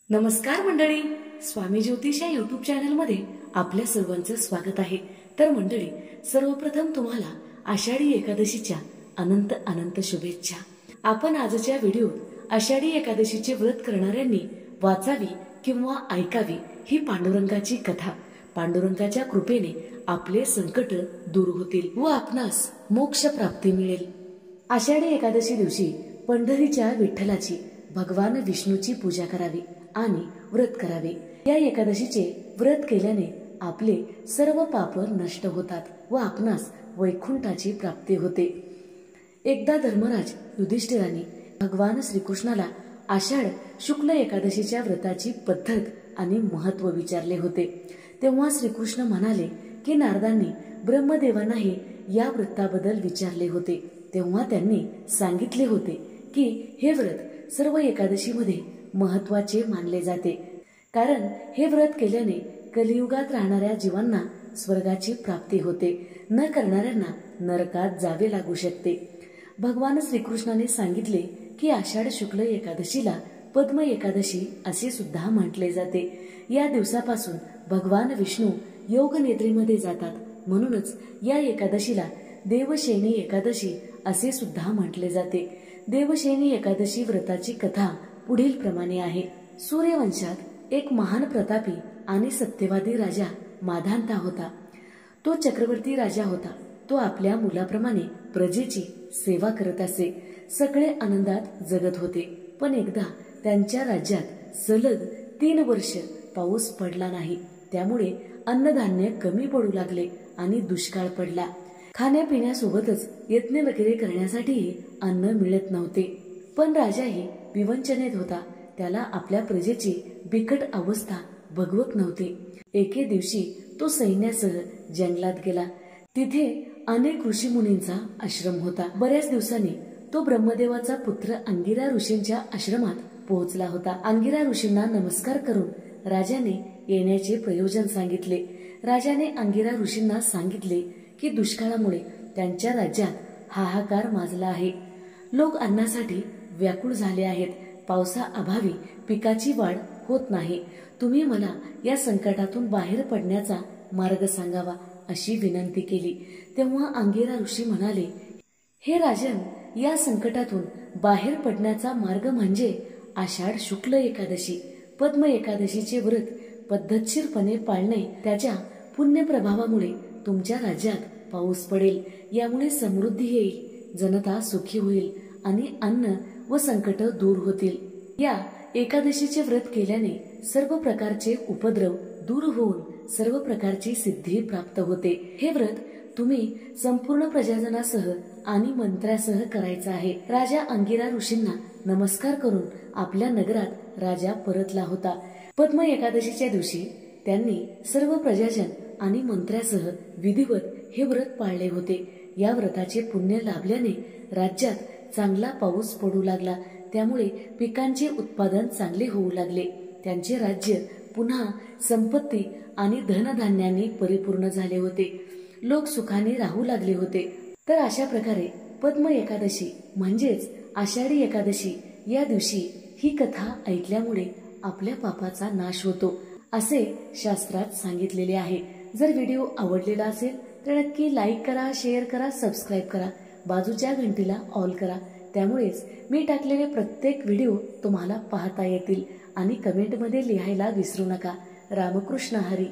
नमस्कार मंडळी, स्वामी ज्योतिष या युट्यूब चॅनलमध्ये आपल्या सर्वांचं स्वागत आहे। तर मंडळी, सर्वप्रथम तुम्हाला आषाढी एकादशीच्या अनंत अनंत शुभेच्छा। आपण आजच्या व्हिडिओत आषाढी एकादशीचे व्रत करणाऱ्यांनी वाचावी किंवा ऐकावी ही पांडुरंगाची कथा। पांडुरंगाच्या कृपेने आपले संकट दूर होतील व आपणास मोक्ष प्राप्ती मिळेल। आषाढी एकादशी दिवशी पंढरीच्या विठ्ठलाची भगवान विष्णूची पूजा करावी आणि व्रत करावे। या एकादशीचे व्रत केल्याने आपले सर्व पाप नष्ट होतात व आपणास वैकुंठाची प्राप्ती होते। एकदा धर्मराज युधिष्ठिराने भगवान श्रीकृष्णाला आषाढ शुक्ल एकादशीच्या व्रताची पद्धत आणि महत्त्व विचारले होते। तेव्हा श्रीकृष्ण म्हणाले की नारदांनी ब्रह्मदेवांनाही या व्रताबद्दल विचारले होते। तेव्हा त्यांनी सांगितले होते की हे व्रत सर्व एकादशीमध्ये महत्वाचे मानले जाते, कारण हे व्रत केल्याने कलियुगात राहणाऱ्या जीवांना स्वर्गाची प्राप्ती होते, न करणाऱ्यांना नरकात जावे लागू शकते। भगवान श्रीकृष्णाने सांगितले की आषाढ शुक्ल एकादशीला पद्म एकादशी असे सुद्धा म्हटले जाते। या दिवसापासून भगवान विष्णू योग निद्रेमध्ये जातात, म्हणूनच या एकादशीला देवशयनी एकादशी असे सुद्धा म्हटले जाते। देवशयनी एकादशी व्रताची कथा पुढील प्रमाणे आहे। सूर्यवंशात एक महान प्रतापी आणि सत्यवादी राजा माधांता होता। तो चक्रवर्ती राजा होता। तो आपल्या मुलाप्रमाणे प्रजेची सेवा करत असे। सगळे आनंदात जगत होते, पण एकदा त्यांच्या राज्यात सलग 3 वर्ष पाऊस पडला नाही। त्यामुळे अन्नधान्य कमी पडू लागले आणि दुष्काळ पडला। खाण्यापिण्यासोबतच यज्ञ वगैरे करण्यासाठीही अन्न मिळत नव्हते। पण राजाही विवंचनेत होता। त्याला आपल्या प्रजेची बिकट अवस्था भगवत नव्हते। एके दिवशी तो सैन्यासह जंगलात गेला। तिथे अनेक ऋषीमुनींचा आश्रम होता। बऱ्याच दिवसांनी तो ब्रह्मदेवाचा पुत्र अंगिरा ऋषींच्या आश्रमात पोहोचला होता। अंगिरा ऋषींना नमस्कार करून राजाने येण्याचे प्रयोजन सांगितले। राजाने अंगिरा ऋषींना सांगितले की दुष्काळामुळे त्यांच्या राज्यात हाहाकार माजला आहे। लोक अन्नासाठी व्याकुळ झाले आहेत। पावसाअभावी पिकाची वाढ होत नाही। तुम्ही मला या संकटातून बाहेर पडण्याचा मार्ग सांगावा अशी विनंती केली। तेव्हा अंगिरा ऋषी म्हणाले, हे राजन, या संकटातून बाहेर पडण्याचा मार्ग म्हणजे आषाढ शुक्ल एकादशी पद्म एकादशीचे व्रत पद्धतशीरपणे पाळणे। त्याच्या पुण्य प्रभावामुळे तुमच्या राज्यात पाऊस पडेल, यामुळे समृद्धी येईल, जनता सुखी होईल आणि अन्न व संकट दूर होतील। या एकादशीचे व्रत केल्याने सर्व प्रकारचे उपद्रव दूर होऊन सर्व प्रकारची सिद्धी प्राप्त होते। हे व्रत तुम्ही संपूर्ण प्रजाजनासह आणि मंत्र्यासह करायचं आहे। राजा अंगिरा ऋषींना नमस्कार करून आपल्या नगरात राजा परतला होता। पद्म एकादशीच्या दिवशी त्यांनी सर्व प्रजाजन आणि मंत्र्यासह विधिवत हे व्रत पाळले होते। या व्रताचे पुण्य लाभल्याने राज्यात चांगला पाऊस पडू लागला। त्यामुळे पिकांचे उत्पादन चांगले होऊ लागले। त्यांचे राज्य पुन्हा संपत्ती आणि धनधान्याने परिपूर्ण झाले होते। लोक सुखाने राहू लागले होते। तर अशा प्रकारे पद्म एकादशी म्हणजेच आषाढी एकादशी या दिवशी ही कथा ऐकल्यामुळे आपल्या पापाचा नाश होतो असे शास्त्रात सांगितलेले आहे। जर व्हिडिओ आवडलेला असेल तर नक्की लाईक करा, शेअर करा, सबस्क्राईब करा, बाजूच्या घंटीला ऑल करा। त्यामुळेच मी टाकलेले प्रत्येक व्हिडिओ तुम्हाला पाहता येतील। आणि कमेंटमध्ये लिहायला विसरू नका। रामकृष्ण हरी।